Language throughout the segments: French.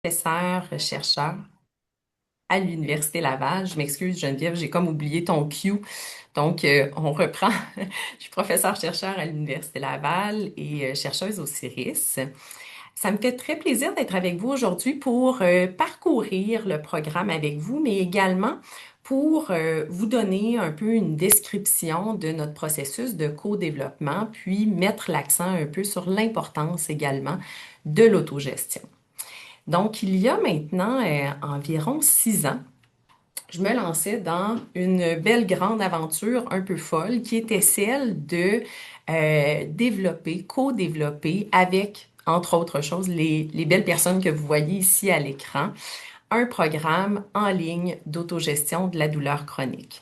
professeur, chercheur à l'Université Laval. Je m'excuse, Geneviève, j'ai comme oublié ton cue. Donc, on reprend. Je suis professeure-chercheur à l'Université Laval et chercheuse au CIRIS. Ça me fait très plaisir d'être avec vous aujourd'hui pour parcourir le programme avec vous, mais également pour vous donner un peu une description de notre processus de co-développement, puis mettre l'accent un peu sur l'importance également de l'autogestion. Donc, il y a maintenant environ 6 ans, je me lançais dans une belle grande aventure un peu folle qui était celle de développer, co-développer avec, entre autres choses, les belles personnes que vous voyez ici à l'écran, un programme en ligne d'autogestion de la douleur chronique.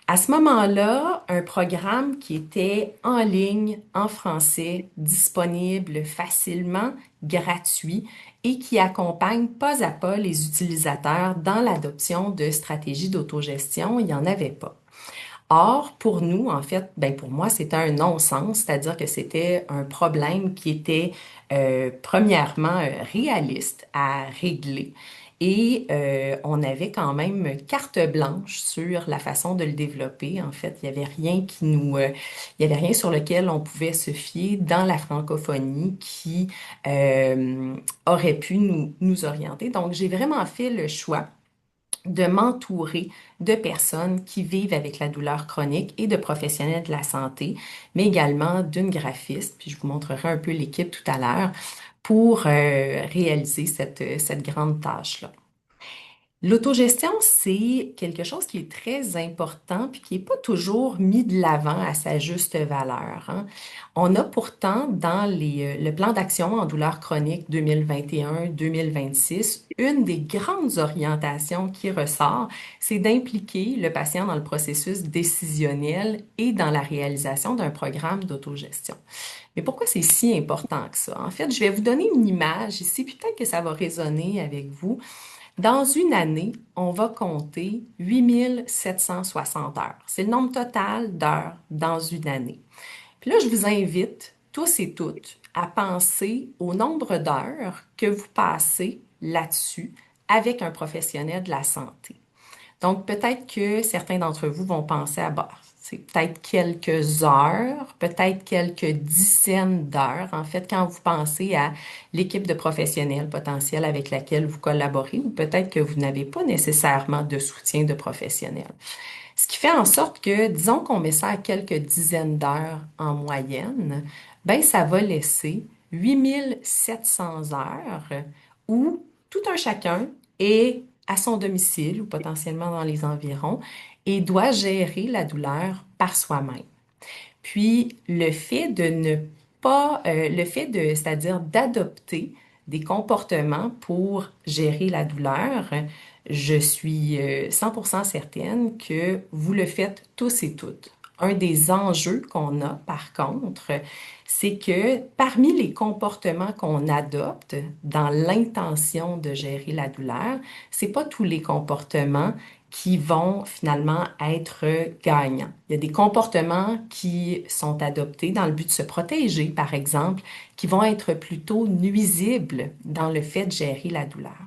À ce moment-là, un programme qui était en ligne, en français, disponible facilement, gratuit et qui accompagne pas à pas les utilisateurs dans l'adoption de stratégies d'autogestion, il n'y en avait pas. Or, pour nous, en fait, ben pour moi, c'était un non-sens, c'est-à-dire que c'était un problème qui était premièrement réaliste à régler et on avait quand même carte blanche sur la façon de le développer. En fait, il y avait rien il y avait rien sur lequel on pouvait se fier dans la francophonie qui euh, aurait pu nous orienter. Donc, j'ai vraiment fait le choix de m'entourer de personnes qui vivent avec la douleur chronique et de professionnels de la santé, mais également d'une graphiste, puis je vous montrerai un peu l'équipe tout à l'heure, pour réaliser cette grande tâche-là. L'autogestion, c'est quelque chose qui est très important puis qui n'est pas toujours mis de l'avant à sa juste valeur, hein. On a pourtant dans le plan d'action en douleur chronique 2021-2026, une des grandes orientations qui ressort, c'est d'impliquer le patient dans le processus décisionnel et dans la réalisation d'un programme d'autogestion. Mais pourquoi c'est si important que ça? En fait, je vais vous donner une image ici, puis peut-être que ça va résonner avec vous. Dans une année, on va compter 8760 heures. C'est le nombre total d'heures dans une année. Puis là, je vous invite tous et toutes à penser au nombre d'heures que vous passez là-dessus avec un professionnel de la santé. Donc, peut-être que certains d'entre vous vont penser à, bah, c'est peut-être quelques heures, peut-être quelques dizaines d'heures. En fait, quand vous pensez à l'équipe de professionnels potentiels avec laquelle vous collaborez, ou peut-être que vous n'avez pas nécessairement de soutien de professionnels. Ce qui fait en sorte que, disons qu'on met ça à quelques dizaines d'heures en moyenne, ben, ça va laisser 8700 heures où tout un chacun est à son domicile ou potentiellement dans les environs et doit gérer la douleur par soi-même. Puis le fait de ne pas, le fait de, c'est-à-dire d'adopter des comportements pour gérer la douleur, je suis 100% certaine que vous le faites tous et toutes. Un des enjeux qu'on a, par contre, c'est que parmi les comportements qu'on adopte dans l'intention de gérer la douleur, c'est pas tous les comportements qui vont finalement être gagnants. Il y a des comportements qui sont adoptés dans le but de se protéger, par exemple, qui vont être plutôt nuisibles dans le fait de gérer la douleur.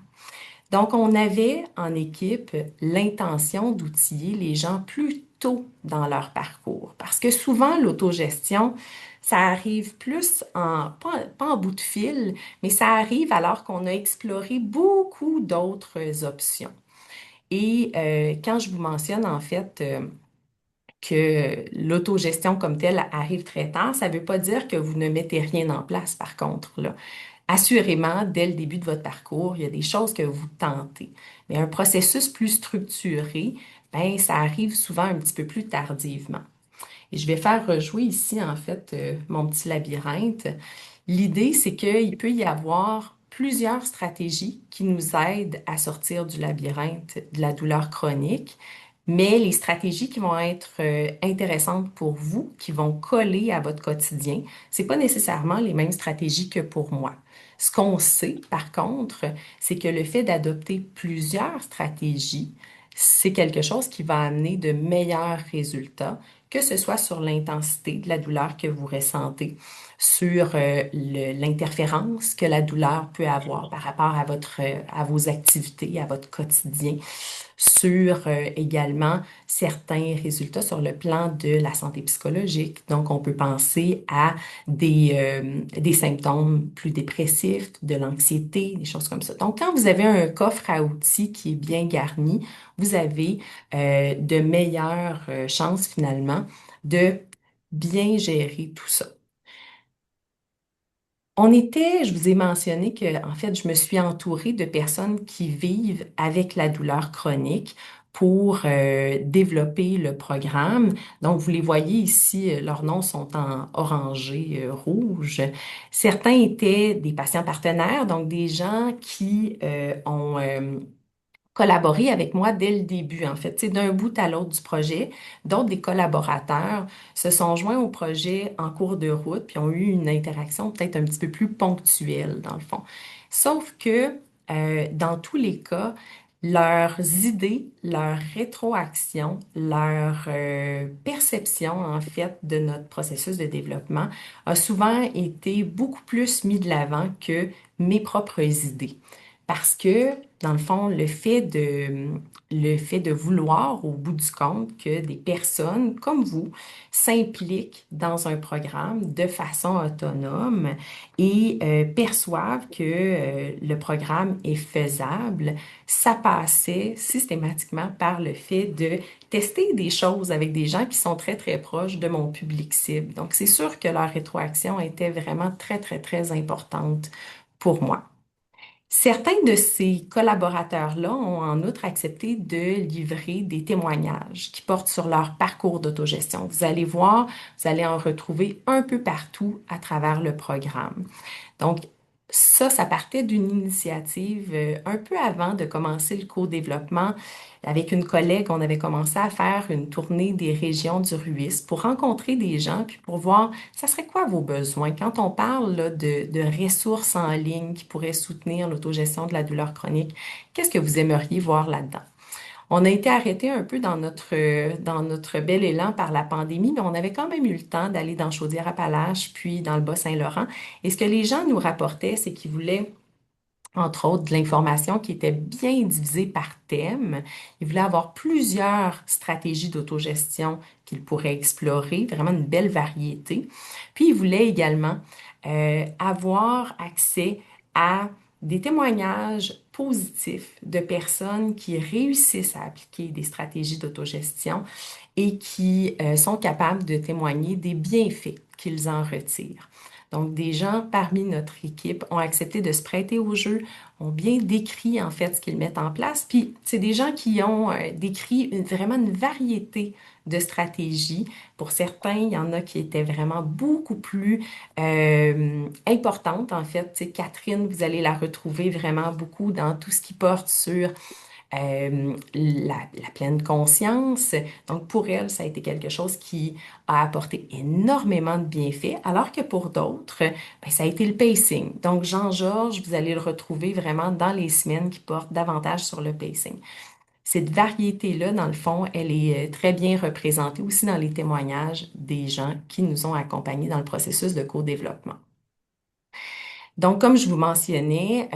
Donc, on avait en équipe l'intention d'outiller les gens plus tôt dans leur parcours, parce que souvent, l'autogestion, ça arrive plus pas en bout de fil, mais ça arrive alors qu'on a exploré beaucoup d'autres options. Et quand je vous mentionne en fait que l'autogestion comme telle arrive très tard, ça ne veut pas dire que vous ne mettez rien en place par contre, là. Assurément, dès le début de votre parcours, il y a des choses que vous tentez. Mais un processus plus structuré, ben, ça arrive souvent un petit peu plus tardivement. Et je vais faire rejouer ici, en fait, mon petit labyrinthe. L'idée, c'est qu'il peut y avoir plusieurs stratégies qui nous aident à sortir du labyrinthe de la douleur chronique, mais les stratégies qui vont être intéressantes pour vous, qui vont coller à votre quotidien, c'est pas nécessairement les mêmes stratégies que pour moi. Ce qu'on sait, par contre, c'est que le fait d'adopter plusieurs stratégies, c'est quelque chose qui va amener de meilleurs résultats que ce soit sur l'intensité de la douleur que vous ressentez, sur l'interférence que la douleur peut avoir par rapport à à vos activités, à votre quotidien, sur également certains résultats sur le plan de la santé psychologique. Donc, on peut penser à des symptômes plus dépressifs, de l'anxiété, des choses comme ça. Donc, quand vous avez un coffre à outils qui est bien garni, vous avez de meilleures chances finalement de bien gérer tout ça. Je vous ai mentionné que, en fait, je me suis entourée de personnes qui vivent avec la douleur chronique pour développer le programme. Donc, vous les voyez ici, leurs noms sont en orangé, rouge. Certains étaient des patients partenaires, donc des gens qui ont collaboré avec moi dès le début, en fait. C'est d'un bout à l'autre du projet. D'autres des collaborateurs se sont joints au projet en cours de route, puis ont eu une interaction peut-être un petit peu plus ponctuelle, dans le fond. Sauf que, dans tous les cas, leurs idées, leur rétroaction, leur perception, en fait, de notre processus de développement a souvent été beaucoup plus mis de l'avant que mes propres idées. Parce que, dans le fond, le fait de vouloir, au bout du compte, que des personnes comme vous s'impliquent dans un programme de façon autonome et perçoivent que le programme est faisable, ça passait systématiquement par le fait de tester des choses avec des gens qui sont très, très proches de mon public cible. Donc, c'est sûr que leur rétroaction était vraiment très, très, très importante pour moi. Certains de ces collaborateurs-là ont en outre accepté de livrer des témoignages qui portent sur leur parcours d'autogestion. Vous allez voir, vous allez en retrouver un peu partout à travers le programme. Donc, ça partait d'une initiative un peu avant de commencer le co-développement. Avec une collègue, on avait commencé à faire une tournée des régions du RUIS pour rencontrer des gens, puis pour voir, ça serait quoi vos besoins? Quand on parle là, de ressources en ligne qui pourraient soutenir l'autogestion de la douleur chronique, qu'est-ce que vous aimeriez voir là-dedans? On a été arrêté un peu dans notre bel élan par la pandémie, mais on avait quand même eu le temps d'aller dans Chaudière-Appalaches, puis dans le Bas-Saint-Laurent. Et ce que les gens nous rapportaient, c'est qu'ils voulaient entre autres, de l'information qui était bien divisée par thème. Ils voulaient avoir plusieurs stratégies d'autogestion qu'ils pourraient explorer, vraiment une belle variété. Puis, ils voulaient également avoir accès à des témoignages positifs de personnes qui réussissent à appliquer des stratégies d'autogestion et qui sont capables de témoigner des bienfaits qu'ils en retirent. Donc, des gens parmi notre équipe ont accepté de se prêter au jeu, ont bien décrit en fait ce qu'ils mettent en place. Puis, c'est des gens qui ont décrit vraiment une variété de stratégies. Pour certains, il y en a qui étaient vraiment beaucoup plus importantes. En fait, tu sais, Catherine, vous allez la retrouver vraiment beaucoup dans tout ce qui porte sur la pleine conscience. Donc, pour elle, ça a été quelque chose qui a apporté énormément de bienfaits, alors que pour d'autres, ben, ça a été le pacing. Donc, Jean-Georges, vous allez le retrouver vraiment dans les semaines qui portent davantage sur le pacing. Cette variété-là, dans le fond, elle est très bien représentée aussi dans les témoignages des gens qui nous ont accompagnés dans le processus de co-développement. Donc, comme je vous mentionnais,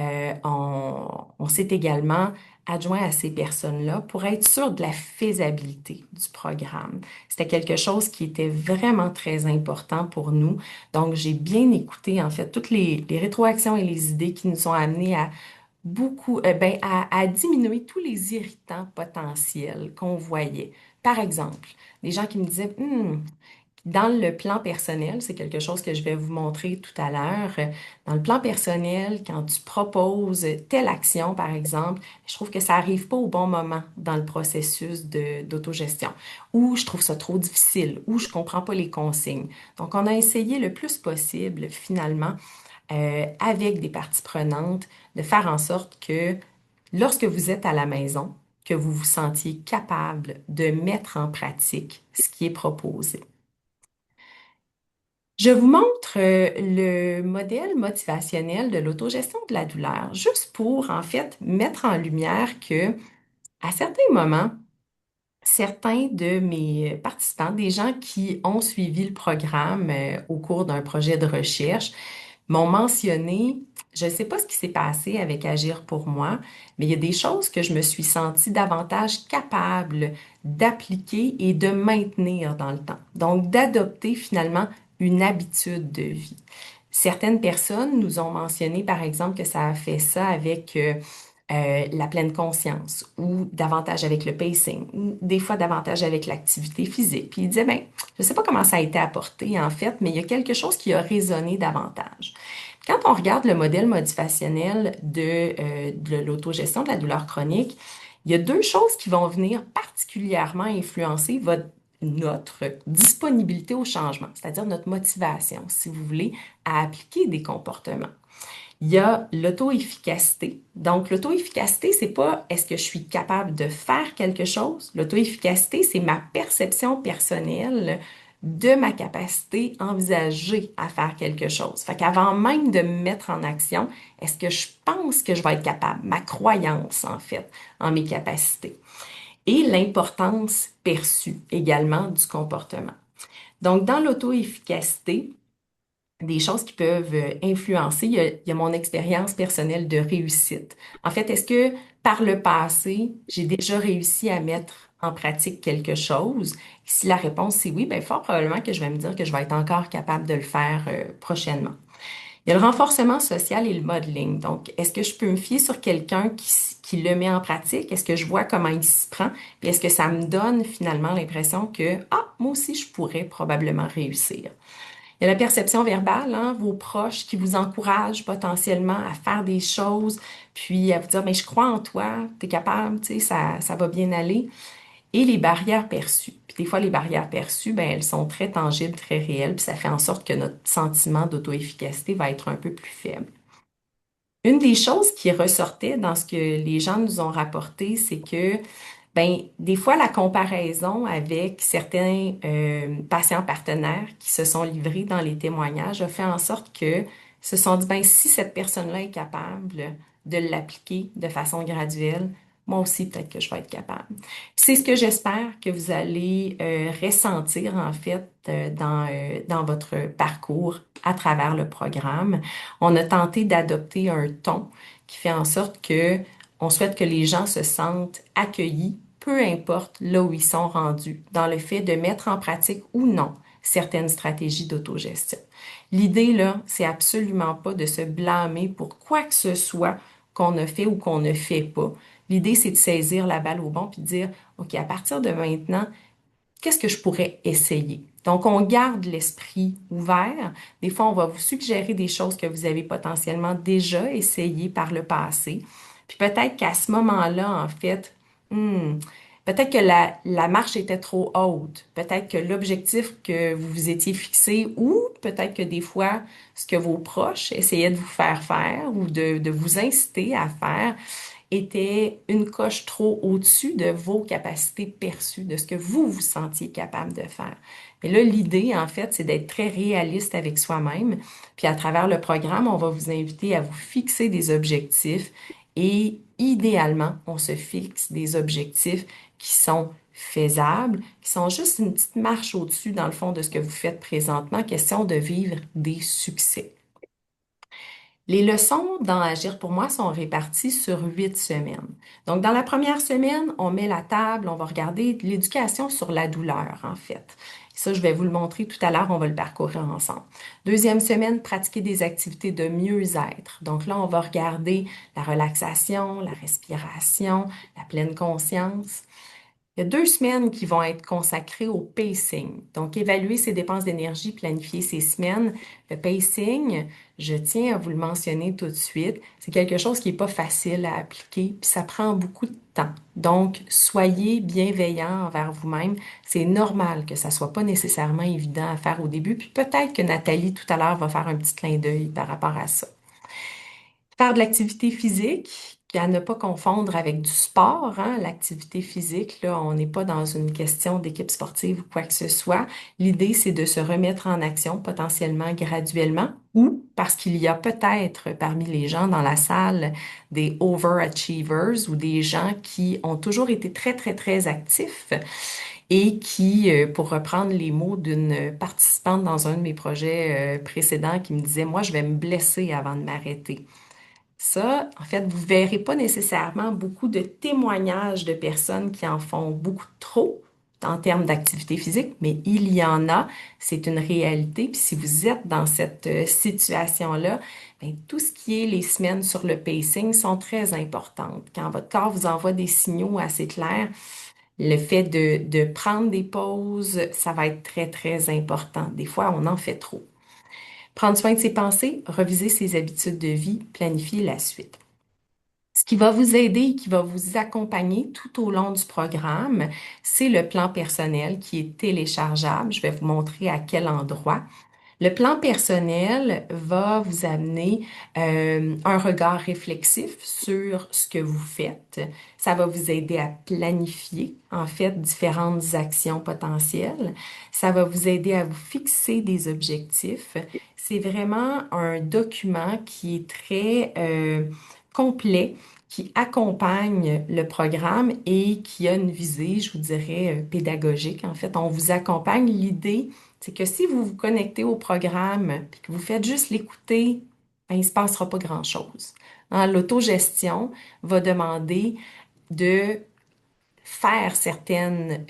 on s'est également adjoint à ces personnes-là pour être sûr de la faisabilité du programme. C'était quelque chose qui était vraiment très important pour nous. Donc, j'ai bien écouté, en fait, toutes les rétroactions et les idées qui nous ont amenés à à diminuer tous les irritants potentiels qu'on voyait. Par exemple, des gens qui me disaient, dans le plan personnel, c'est quelque chose que je vais vous montrer tout à l'heure. Dans le plan personnel, quand tu proposes telle action, par exemple, je trouve que ça arrive pas au bon moment dans le processus d'autogestion, ou je trouve ça trop difficile, ou je comprends pas les consignes. Donc, on a essayé le plus possible, finalement, avec des parties prenantes, de faire en sorte que lorsque vous êtes à la maison, que vous vous sentiez capable de mettre en pratique ce qui est proposé. Je vous montre le modèle motivationnel de l'autogestion de la douleur, juste pour en fait mettre en lumière que à certains moments, certains de mes participants, des gens qui ont suivi le programme au cours d'un projet de recherche, m'ont mentionné, je ne sais pas ce qui s'est passé avec Agir pour moi, mais il y a des choses que je me suis sentie davantage capable d'appliquer et de maintenir dans le temps. Donc, d'adopter finalement une habitude de vie. Certaines personnes nous ont mentionné, par exemple, que ça a fait ça avec la pleine conscience ou davantage avec le pacing ou des fois davantage avec l'activité physique. Puis ils disaient, ben, je ne sais pas comment ça a été apporté en fait, mais il y a quelque chose qui a résonné davantage. Quand on regarde le modèle motivationnel de l'autogestion de la douleur chronique, il y a deux choses qui vont venir particulièrement influencer notre disponibilité au changement, c'est-à-dire notre motivation, si vous voulez, à appliquer des comportements. Il y a l'auto-efficacité. Donc, l'auto-efficacité, c'est pas est-ce que je suis capable de faire quelque chose. L'auto-efficacité, c'est ma perception personnelle de ma capacité envisagée à faire quelque chose. Fait qu'avant même de me mettre en action, est-ce que je pense que je vais être capable? Ma croyance, en fait, en mes capacités. Et l'importance perçue également du comportement. Donc, dans l'auto-efficacité, des choses qui peuvent influencer. Il y a mon expérience personnelle de réussite. En fait, est-ce que par le passé, j'ai déjà réussi à mettre en pratique quelque chose? Si la réponse c'est oui, bien fort probablement que je vais me dire que je vais être encore capable de le faire prochainement. Il y a le renforcement social et le modeling. Donc, est-ce que je peux me fier sur quelqu'un qui le met en pratique? Est-ce que je vois comment il s'y prend? Puis est-ce que ça me donne finalement l'impression que, ah, moi aussi, je pourrais probablement réussir? Il y a la perception verbale, hein, vos proches qui vous encouragent potentiellement à faire des choses, puis à vous dire, mais je crois en toi, tu es capable, tu sais, ça va bien aller. Et les barrières perçues. Puis des fois, les barrières perçues, ben, elles sont très tangibles, très réelles, puis ça fait en sorte que notre sentiment d'auto-efficacité va être un peu plus faible. Une des choses qui ressortait dans ce que les gens nous ont rapporté, c'est que ben, des fois, la comparaison avec certains patients partenaires qui se sont livrés dans les témoignages a fait en sorte que se sont dit, ben, si cette personne-là est capable de l'appliquer de façon graduelle, moi aussi, peut-être que je vais être capable. C'est ce que j'espère que vous allez ressentir, en fait, dans votre parcours à travers le programme. On a tenté d'adopter un ton qui fait en sorte que on souhaite que les gens se sentent accueillis, peu importe là où ils sont rendus, dans le fait de mettre en pratique ou non certaines stratégies d'autogestion. L'idée, là, c'est absolument pas de se blâmer pour quoi que ce soit qu'on a fait ou qu'on ne fait pas. L'idée, c'est de saisir la balle au bon puis de dire, OK, à partir de maintenant, qu'est-ce que je pourrais essayer? Donc, on garde l'esprit ouvert. Des fois, on va vous suggérer des choses que vous avez potentiellement déjà essayées par le passé. Puis peut-être qu'à ce moment-là, en fait, hmm, peut-être que la marche était trop haute. Peut-être que l'objectif que vous vous étiez fixé ou peut-être que des fois, ce que vos proches essayaient de vous faire faire ou de vous inciter à faire, était une coche trop au-dessus de vos capacités perçues, de ce que vous vous sentiez capable de faire. Mais là, l'idée, en fait, c'est d'être très réaliste avec soi-même. Puis à travers le programme, on va vous inviter à vous fixer des objectifs et idéalement, on se fixe des objectifs qui sont faisables, qui sont juste une petite marche au-dessus, dans le fond, de ce que vous faites présentement, question de vivre des succès. Les leçons dans Agir pour moi sont réparties sur 8 semaines. Donc, dans la première semaine, on met la table, on va regarder l'éducation sur la douleur, en fait. Ça, je vais vous le montrer tout à l'heure, on va le parcourir ensemble. Deuxième semaine, pratiquer des activités de mieux-être. Donc là, on va regarder la relaxation, la respiration, la pleine conscience. Il y a 2 semaines qui vont être consacrées au pacing. Donc, évaluer ses dépenses d'énergie, planifier ses semaines. Le pacing, je tiens à vous le mentionner tout de suite, c'est quelque chose qui n'est pas facile à appliquer, puis ça prend beaucoup de temps. Donc, soyez bienveillants envers vous-même. C'est normal que ça soit pas nécessairement évident à faire au début, puis peut-être que Nathalie, tout à l'heure, va faire un petit clin d'œil par rapport à ça. Faire de l'activité physique, à ne pas confondre avec du sport, hein, l'activité physique, là, on n'est pas dans une question d'équipe sportive ou quoi que ce soit. L'idée, c'est de se remettre en action potentiellement graduellement ou parce qu'il y a peut-être parmi les gens dans la salle des overachievers ou des gens qui ont toujours été très, très, très actifs et qui, pour reprendre les mots d'une participante dans un de mes projets précédents qui me disait, moi, je vais me blesser avant de m'arrêter. Ça, en fait, vous verrez pas nécessairement beaucoup de témoignages de personnes qui en font beaucoup trop en termes d'activité physique, mais il y en a, c'est une réalité. Puis si vous êtes dans cette situation-là, ben, tout ce qui est les semaines sur le pacing sont très importantes. Quand votre corps vous envoie des signaux assez clairs, le fait de prendre des pauses, ça va être très, très important. Des fois, on en fait trop. Prendre soin de ses pensées, reviser ses habitudes de vie, planifier la suite. Ce qui va vous aider et qui va vous accompagner tout au long du programme, c'est le plan personnel qui est téléchargeable. Je vais vous montrer à quel endroit. Le plan personnel va vous amener un regard réflexif sur ce que vous faites. Ça va vous aider à planifier, en fait, différentes actions potentielles. Ça va vous aider à vous fixer des objectifs. C'est vraiment un document qui est très complet, qui accompagne le programme et qui a une visée, je vous dirais, pédagogique. En fait, on vous accompagne. L'idée, c'est que si vous vous connectez au programme et que vous faites juste l'écouter, ben, il ne se passera pas grand-chose. Hein, l'autogestion va demander de faire certaines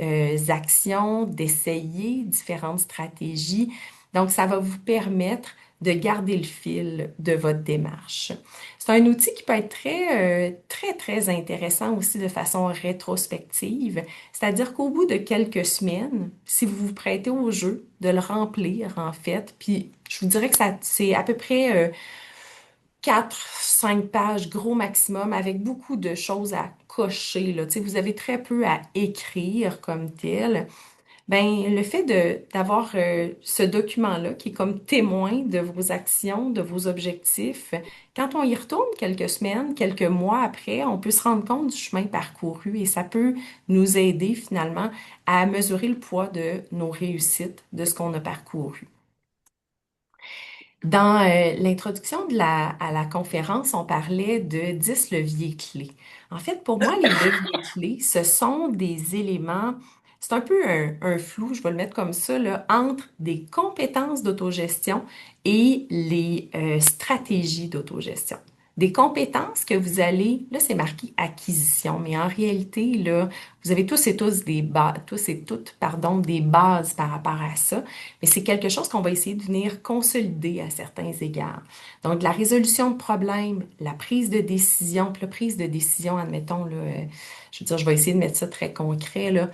actions, d'essayer différentes stratégies. Donc, ça va vous permettre de garder le fil de votre démarche. C'est un outil qui peut être très, très intéressant aussi de façon rétrospective, c'est-à-dire qu'au bout de quelques semaines, si vous vous prêtez au jeu de le remplir, en fait, puis je vous dirais que ça, c'est à peu près 4, 5 pages, gros maximum, avec beaucoup de choses à cocher, là. Tu sais, vous avez très peu à écrire comme tel. Ben, le fait d'avoir ce document-là qui est comme témoin de vos actions, de vos objectifs, quand on y retourne quelques semaines, quelques mois après, on peut se rendre compte du chemin parcouru et ça peut nous aider finalement à mesurer le poids de nos réussites, de ce qu'on a parcouru. Dans l'introduction à la conférence, on parlait de 10 leviers clés. En fait, pour moi, les leviers clés, ce sont des éléments, c'est un peu un flou, je vais le mettre comme ça, là, entre des compétences d'autogestion et les stratégies d'autogestion. Des compétences que vous allez, là c'est marqué acquisition, mais en réalité, là, vous avez tous et tous des bases, tous et toutes, pardon, des bases par rapport à ça. Mais c'est quelque chose qu'on va essayer de venir consolider à certains égards. Donc, la résolution de problèmes, la prise de décision, puis la prise de décision, admettons, là, je veux dire, je vais essayer de mettre ça très concret, là.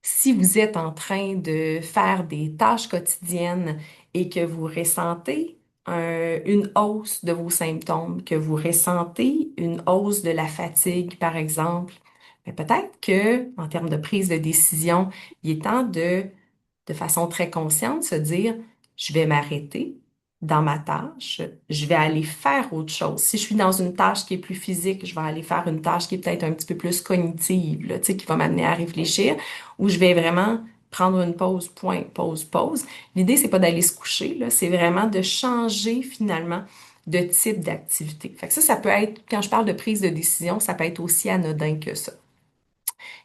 Si vous êtes en train de faire des tâches quotidiennes et que vous ressentez une hausse de vos symptômes, que vous ressentez une hausse de la fatigue, par exemple, ben peut-être que, en termes de prise de décision, il est temps de façon très consciente, se dire, je vais m'arrêter dans ma tâche, je vais aller faire autre chose. Si je suis dans une tâche qui est plus physique, je vais aller faire une tâche qui est peut-être un petit peu plus cognitive, là, tu sais, qui va m'amener à réfléchir, ou je vais vraiment prendre une pause, point, pause, pause. L'idée, c'est pas d'aller se coucher, là, c'est vraiment de changer finalement de type d'activité. Fait que ça peut être, quand je parle de prise de décision, ça peut être aussi anodin que ça.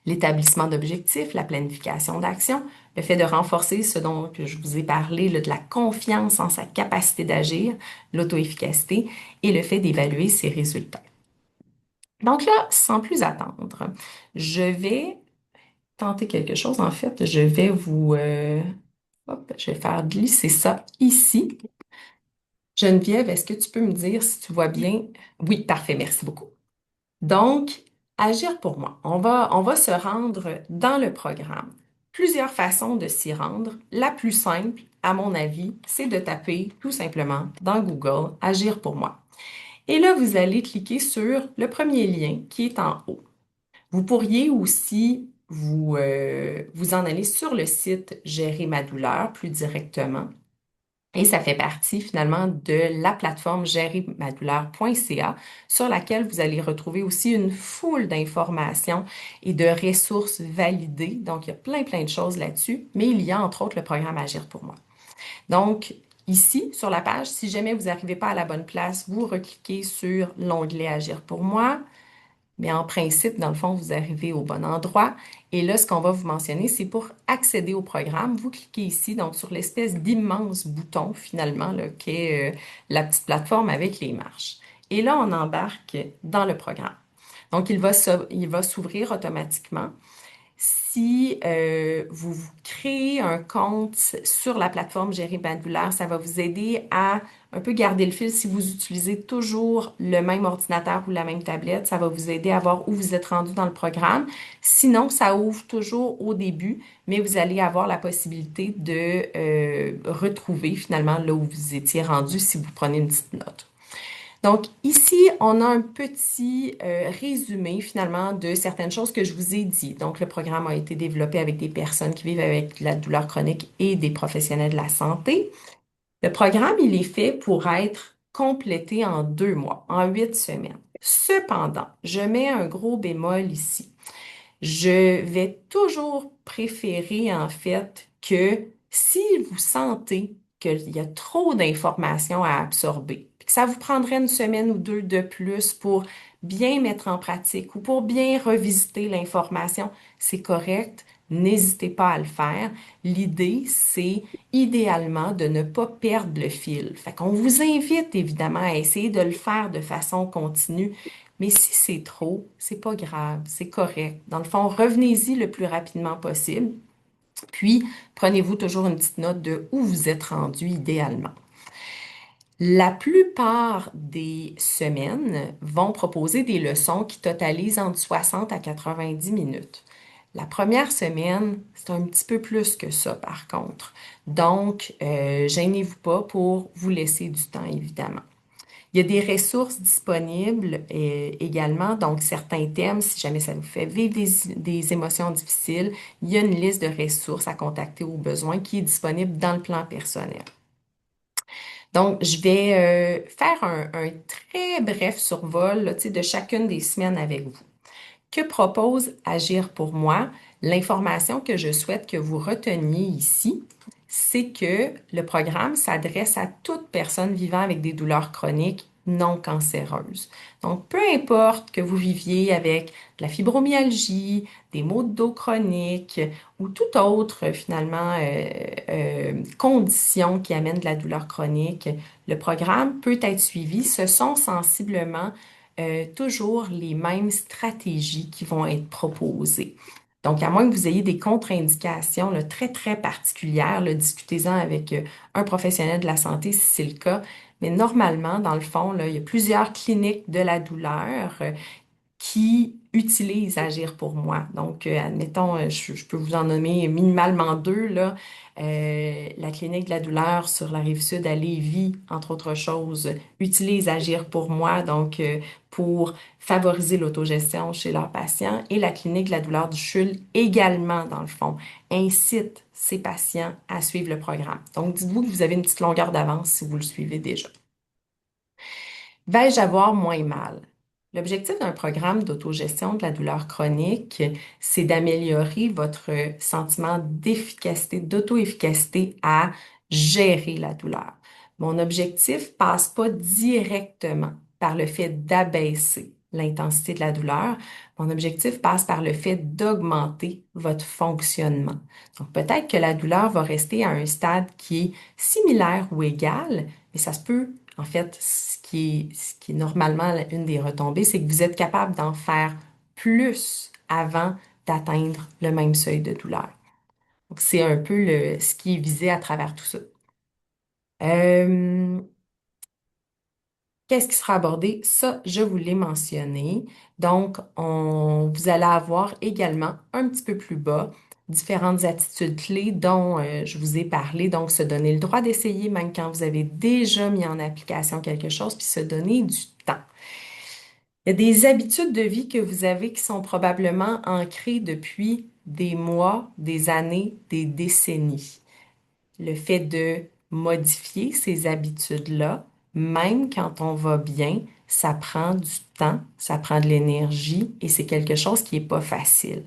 L'établissement d'objectifs, la planification d'action, le fait de renforcer ce dont je vous ai parlé, là, de la confiance en sa capacité d'agir, l'auto-efficacité et le fait d'évaluer ses résultats. Donc là, sans plus attendre, je vais tenter quelque chose. En fait, je vais hop, je vais faire glisser ça ici. Geneviève, est-ce que tu peux me dire si tu vois bien? Oui, parfait, merci beaucoup. Donc, agir pour moi. On va se rendre dans le programme. Plusieurs façons de s'y rendre. La plus simple, à mon avis, c'est de taper tout simplement dans Google Agir pour moi. Et là, vous allez cliquer sur le premier lien qui est en haut. Vous pourriez aussi vous en aller sur le site Gérer ma douleur plus directement. Et ça fait partie finalement de la plateforme géreurmadouleur.ca sur laquelle vous allez retrouver aussi une foule d'informations et de ressources validées. Donc, il y a plein de choses là-dessus, mais il y a entre autres le programme Agir pour moi. Donc, ici, sur la page, si jamais vous n'arrivez pas à la bonne place, vous recliquez sur l'onglet Agir pour moi. Mais en principe, dans le fond, vous arrivez au bon endroit. Et là, ce qu'on va vous mentionner, c'est pour accéder au programme. Vous cliquez ici, donc sur l'espèce d'immense bouton, finalement, là, qui est la petite plateforme avec les marches. Et là, on embarque dans le programme. Donc, il va s'ouvrir automatiquement. Si vous vous créez un compte sur la plateforme Gérer Bandulaire, ça va vous aider à un peu garder le fil si vous utilisez toujours le même ordinateur ou la même tablette. Ça va vous aider à voir où vous êtes rendu dans le programme. Sinon, ça ouvre toujours au début, mais vous allez avoir la possibilité de retrouver finalement là où vous étiez rendu si vous prenez une petite note. Donc ici, on a un petit résumé finalement de certaines choses que je vous ai dit. Donc le programme a été développé avec des personnes qui vivent avec la douleur chronique et des professionnels de la santé. Le programme, il est fait pour être complété en 2 mois, en 8 semaines. Cependant, je mets un gros bémol ici. Je vais toujours préférer en fait que si vous sentez qu'il y a trop d'informations à absorber, que ça vous prendrait une semaine ou deux de plus pour bien mettre en pratique ou pour bien revisiter l'information, c'est correct. N'hésitez pas à le faire. L'idée, c'est idéalement de ne pas perdre le fil. Fait qu'on vous invite évidemment à essayer de le faire de façon continue, mais si c'est trop, c'est pas grave, c'est correct. Dans le fond, revenez-y le plus rapidement possible, puis prenez-vous toujours une petite note de où vous êtes rendu idéalement. La plupart des semaines vont proposer des leçons qui totalisent entre 60 à 90 minutes. La première semaine, c'est un petit peu plus que ça, par contre. Donc, gênez-vous pas pour vous laisser du temps, évidemment. Il y a des ressources disponibles également, donc certains thèmes, si jamais ça vous fait vivre des émotions difficiles, il y a une liste de ressources à contacter au besoin qui est disponible dans le plan personnel. Donc, je vais faire un très bref survol là, tu sais, de chacune des semaines avec vous. Que propose Agir pour moi? L'information que je souhaite que vous reteniez ici, c'est que le programme s'adresse à toute personne vivant avec des douleurs chroniques non cancéreuses. Donc, peu importe que vous viviez avec de la fibromyalgie, des maux de dos chroniques ou toute autre, finalement, condition qui amène de la douleur chronique, le programme peut être suivi. Ce sont sensiblement toujours les mêmes stratégies qui vont être proposées. Donc, à moins que vous ayez des contre-indications là, très particulières, là, discutez-en avec un professionnel de la santé si c'est le cas. Mais normalement, dans le fond, là, il y a plusieurs cliniques de la douleur qui utilisent Agir pour moi. Donc, admettons, je peux vous en nommer minimalement deux, là. La clinique de la douleur sur la rive sud à Lévis, entre autres choses, utilise Agir pour moi, donc pour favoriser l'autogestion chez leurs patients. Et la clinique de la douleur du CHUL également, dans le fond, incite ses patients à suivre le programme. Donc, dites-vous que vous avez une petite longueur d'avance si vous le suivez déjà. Vais-je avoir moins mal? L'objectif d'un programme d'autogestion de la douleur chronique, c'est d'améliorer votre sentiment d'efficacité, d'auto-efficacité à gérer la douleur. Mon objectif passe pas directement par le fait d'abaisser l'intensité de la douleur. Mon objectif passe par le fait d'augmenter votre fonctionnement. Donc peut-être que la douleur va rester à un stade qui est similaire ou égal, mais ça se peut en fait, ce qui est normalement une des retombées, c'est que vous êtes capable d'en faire plus avant d'atteindre le même seuil de douleur. Donc, c'est un peu ce qui est visé à travers tout ça. Euh, Qu'est-ce qui sera abordé? Ça, je vous l'ai mentionné. Donc, vous allez avoir également un petit peu plus bas différentes attitudes clés dont je vous ai parlé. Donc, se donner le droit d'essayer même quand vous avez déjà mis en application quelque chose, puis se donner du temps. Il y a des habitudes de vie que vous avez qui sont probablement ancrées depuis des mois, des années, des décennies. Le fait de modifier ces habitudes-là, même quand on va bien, ça prend du temps, ça prend de l'énergie et c'est quelque chose qui est pas facile.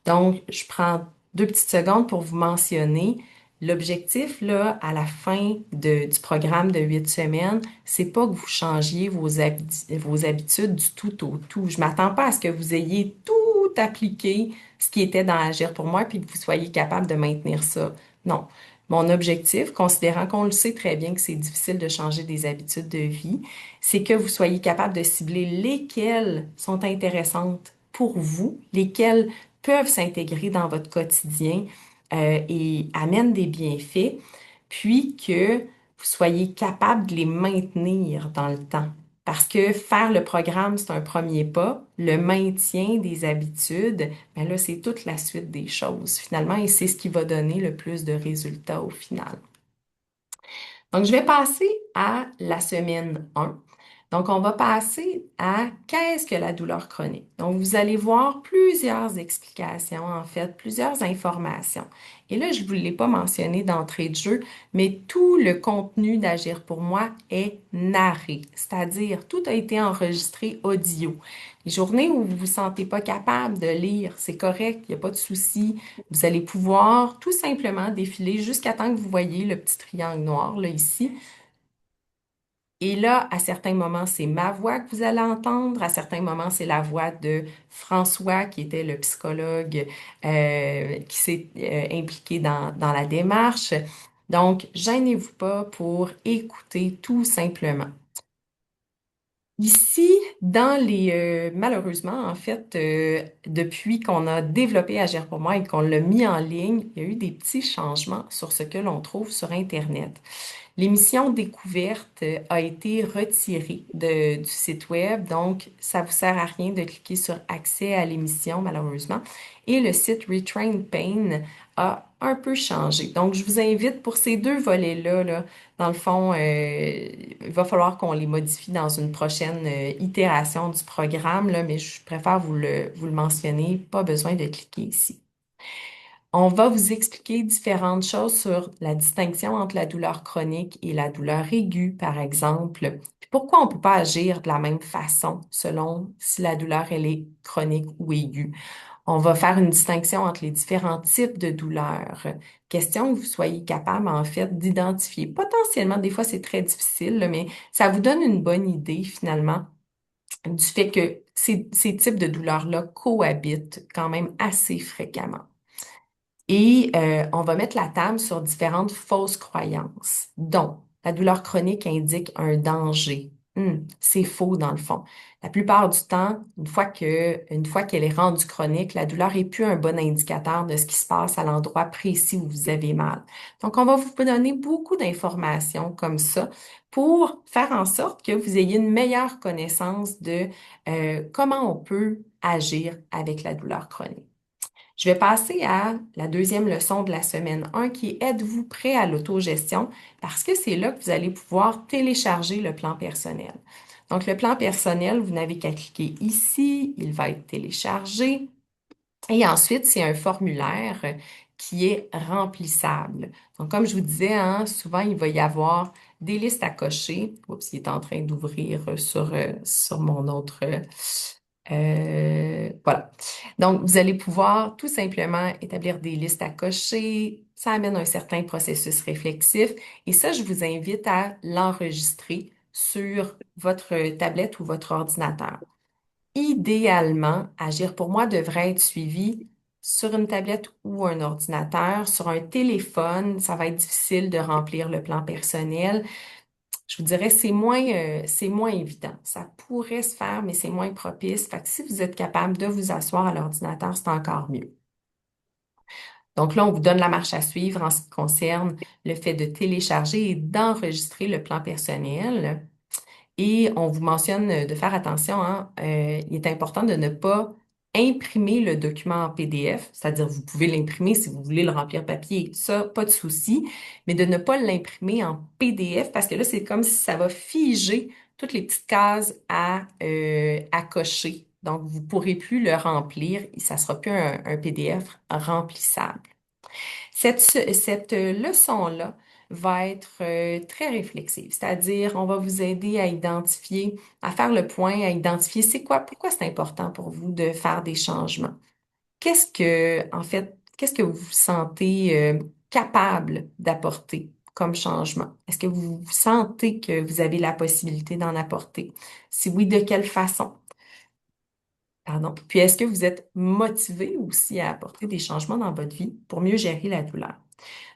Donc, je prends 2 petites secondes pour vous mentionner l'objectif, là, à la fin du programme de 8 semaines, c'est pas que vous changiez vos habitudes du tout au tout. Je m'attends pas à ce que vous ayez tout appliqué, ce qui était dans Agir pour moi, puis que vous soyez capable de maintenir ça. Non. Mon objectif, considérant qu'on le sait très bien que c'est difficile de changer des habitudes de vie, c'est que vous soyez capable de cibler lesquelles sont intéressantes pour vous, lesquelles peuvent s'intégrer dans votre quotidien et amènent des bienfaits, puis que vous soyez capable de les maintenir dans le temps. Parce que faire le programme, c'est un premier pas. Le maintien des habitudes, ben là, c'est toute la suite des choses finalement, et c'est ce qui va donner le plus de résultats au final. Donc, je vais passer à la semaine 1. Donc, on va passer à qu'est-ce que la douleur chronique. Donc, vous allez voir plusieurs explications, en fait, plusieurs informations. Et là, je ne vous l'ai pas mentionné d'entrée de jeu, mais tout le contenu d'Agir pour moi est narré, c'est-à-dire tout a été enregistré audio. Les journées où vous ne vous sentez pas capable de lire, c'est correct, il n'y a pas de souci. Vous allez pouvoir tout simplement défiler jusqu'à temps que vous voyez le petit triangle noir, là, ici. Et là, à certains moments, c'est ma voix que vous allez entendre. À certains moments, c'est la voix de François, qui était le psychologue qui s'est impliqué dans la démarche. Donc, gênez-vous pas pour écouter tout simplement. Ici, malheureusement, en fait, depuis qu'on a développé Agir pour moi et qu'on l'a mis en ligne, il y a eu des petits changements sur ce que l'on trouve sur Internet. L'émission Découverte a été retirée du site web, donc ça vous sert à rien de cliquer sur Accès à l'émission, malheureusement. Et le site Retrain Pain a un peu changé. Donc, je vous invite pour ces deux volets-là, là, dans le fond, il va falloir qu'on les modifie dans une prochaine itération du programme, là, mais je préfère vous le mentionner, pas besoin de cliquer ici. On va vous expliquer différentes choses sur la distinction entre la douleur chronique et la douleur aiguë, par exemple. Puis pourquoi on ne peut pas agir de la même façon selon si la douleur elle est chronique ou aiguë. On va faire une distinction entre les différents types de douleurs. Question que vous soyez capable, en fait, d'identifier. Potentiellement, des fois, c'est très difficile, là, mais ça vous donne une bonne idée, finalement, du fait que ces types de douleurs-là cohabitent quand même assez fréquemment. Et on va mettre la table sur différentes fausses croyances, dont la douleur chronique indique un danger. C'est faux dans le fond. La plupart du temps, une fois qu'elle est rendue chronique, la douleur est plus un bon indicateur de ce qui se passe à l'endroit précis où vous avez mal. Donc, on va vous donner beaucoup d'informations comme ça pour faire en sorte que vous ayez une meilleure connaissance de comment on peut agir avec la douleur chronique. Je vais passer à la deuxième leçon de la semaine 1 qui est Êtes-vous prêt à l'autogestion? Parce que c'est là que vous allez pouvoir télécharger le plan personnel. Donc, le plan personnel, vous n'avez qu'à cliquer ici, il va être téléchargé. Et ensuite, c'est un formulaire qui est remplissable. Donc, comme je vous disais, hein, souvent, il va y avoir des listes à cocher. Oups, il est en train d'ouvrir sur mon autre. Voilà. Donc, vous allez pouvoir tout simplement établir des listes à cocher. Ça amène un certain processus réflexif. Et ça, je vous invite à l'enregistrer sur votre tablette ou votre ordinateur. Idéalement, Agir pour moi devrait être suivi sur une tablette ou un ordinateur. Sur un téléphone, ça va être difficile de remplir le plan personnel. Je vous dirais, c'est moins évident. Ça pourrait se faire, mais c'est moins propice. Fait que si vous êtes capable de vous asseoir à l'ordinateur, c'est encore mieux. Donc là, on vous donne la marche à suivre en ce qui concerne le fait de télécharger et d'enregistrer le plan personnel. Et on vous mentionne de faire attention, hein, il est important de ne pas imprimer le document en PDF, c'est-à-dire vous pouvez l'imprimer si vous voulez le remplir papier, ça, pas de souci, mais de ne pas l'imprimer en PDF parce que là, c'est comme si ça va figer toutes les petites cases à cocher. Donc, vous ne pourrez plus le remplir et ça ne sera plus un PDF remplissable. Cette leçon-là va être très réflexive, c'est-à-dire on va vous aider à identifier, à faire le point, à identifier c'est quoi, pourquoi c'est important pour vous de faire des changements. Qu'est-ce que vous vous sentez capable d'apporter comme changement? Est-ce que vous sentez que vous avez la possibilité d'en apporter? Si oui, de quelle façon? Pardon. Puis, est-ce que vous êtes motivé aussi à apporter des changements dans votre vie pour mieux gérer la douleur?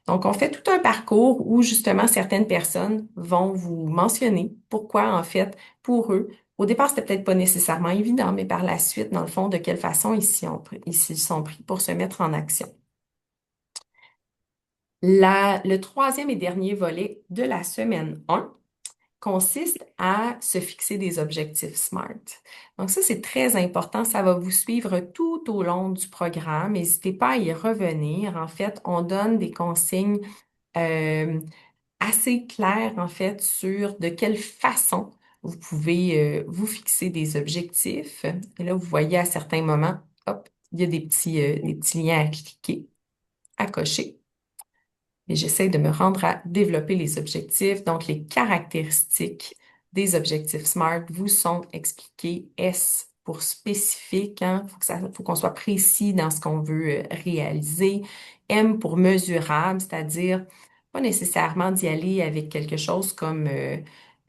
Donc, on fait tout un parcours où justement certaines personnes vont vous mentionner pourquoi, en fait, pour eux, au départ, c'était peut-être pas nécessairement évident, mais par la suite, dans le fond, de quelle façon ils s'y sont pris pour se mettre en action. Le troisième et dernier volet de la semaine 1 consiste à se fixer des objectifs SMART. Donc ça, c'est très important. Ça va vous suivre tout au long du programme. N'hésitez pas à y revenir. En fait, on donne des consignes euh, assez claires, en fait, sur de quelle façon vous pouvez vous fixer des objectifs. Et là, vous voyez à certains moments, hop, il y a des petits liens à cliquer, à cocher. Et j'essaie de me rendre à développer les objectifs. Donc, les caractéristiques des objectifs SMART vous sont expliquées. S pour spécifique, hein? Faut qu'on soit précis dans ce qu'on veut réaliser. M pour mesurable, c'est-à-dire pas nécessairement d'y aller avec quelque chose comme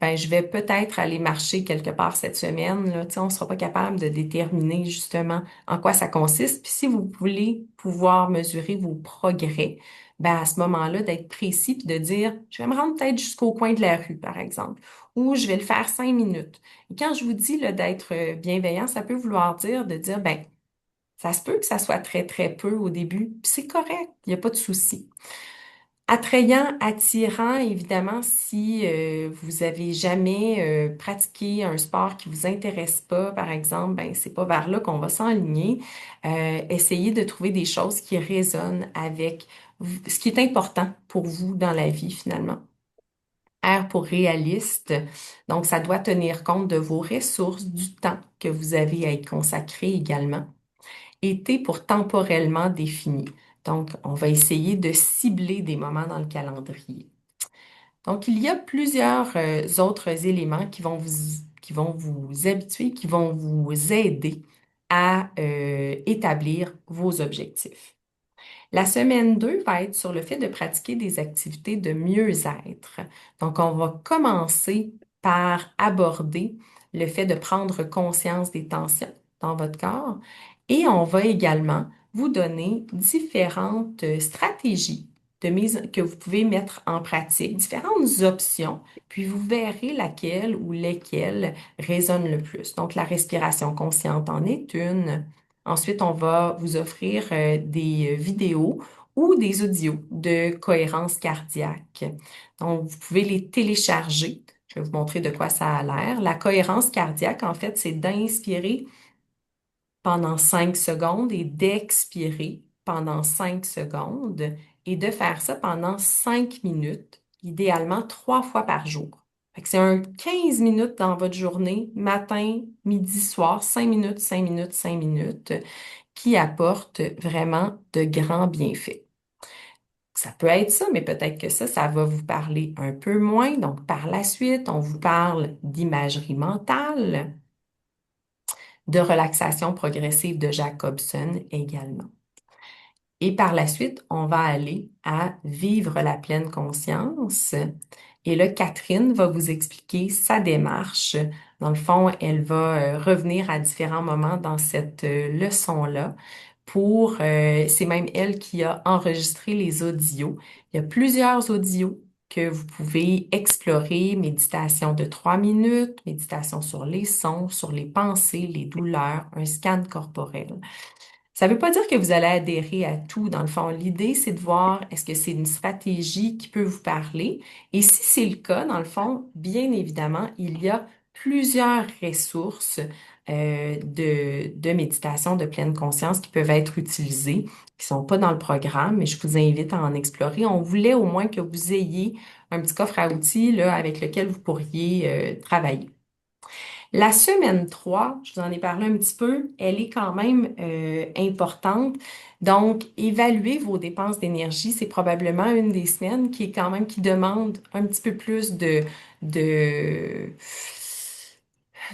ben, je vais peut-être aller marcher quelque part cette semaine. Là, tu sais, on ne sera pas capable de déterminer justement en quoi ça consiste. Puis si vous voulez pouvoir mesurer vos progrès, ben à ce moment-là, d'être précis puis de dire, je vais me rendre peut-être jusqu'au coin de la rue, par exemple, ou je vais le faire 5 minutes. Et quand je vous dis là, d'être bienveillant, ça peut vouloir dire de dire, ben, ça se peut que ça soit très, très peu au début, puis c'est correct, il n'y a pas de souci. Attrayant, attirant, évidemment, si vous avez jamais pratiqué un sport qui vous intéresse pas, par exemple, ben c'est pas vers là qu'on va s'enligner. Essayez de trouver des choses qui résonnent avec ce qui est important pour vous dans la vie, finalement. R pour réaliste, donc ça doit tenir compte de vos ressources, du temps que vous avez à y consacrer également. Et T pour temporellement défini. Donc, on va essayer de cibler des moments dans le calendrier. Donc, il y a plusieurs autres éléments qui vont vous habituer, qui vont vous aider à établir vos objectifs. La semaine 2 va être sur le fait de pratiquer des activités de mieux-être. Donc, on va commencer par aborder le fait de prendre conscience des tensions dans votre corps et on va également vous donner différentes stratégies que vous pouvez mettre en pratique, différentes options, puis vous verrez laquelle ou lesquelles résonnent le plus. Donc, la respiration consciente en est une. Ensuite, on va vous offrir des vidéos ou des audios de cohérence cardiaque. Donc, vous pouvez les télécharger. Je vais vous montrer de quoi ça a l'air. La cohérence cardiaque, en fait, c'est d'inspirer pendant 5 secondes et d'expirer pendant 5 secondes et de faire ça pendant 5 minutes, idéalement 3 fois par jour. Fait que c'est un 15 minutes dans votre journée, matin, midi, soir, 5 minutes, 5 minutes, 5 minutes, qui apporte vraiment de grands bienfaits. Ça peut être ça, mais peut-être que ça va vous parler un peu moins. Donc, par la suite, on vous parle d'imagerie mentale, de relaxation progressive de Jacobson également. Et par la suite, on va aller à vivre la pleine conscience. Et là, Catherine va vous expliquer sa démarche. Dans le fond, elle va revenir à différents moments dans cette leçon-là c'est même elle qui a enregistré les audios. Il y a plusieurs audios que vous pouvez explorer, méditation de 3 minutes, méditation sur les sons, sur les pensées, les douleurs, un scan corporel. Ça ne veut pas dire que vous allez adhérer à tout. Dans le fond, l'idée, c'est de voir est-ce que c'est une stratégie qui peut vous parler. Et si c'est le cas, dans le fond, bien évidemment, il y a plusieurs ressources de méditation de pleine conscience qui peuvent être utilisées, qui sont pas dans le programme, mais je vous invite à en explorer. On voulait au moins que vous ayez un petit coffre à outils là, avec lequel vous pourriez travailler. La semaine 3, je vous en ai parlé un petit peu, elle est quand même importante. Donc, évaluer vos dépenses d'énergie, c'est probablement une des semaines qui est quand même qui demande un petit peu plus de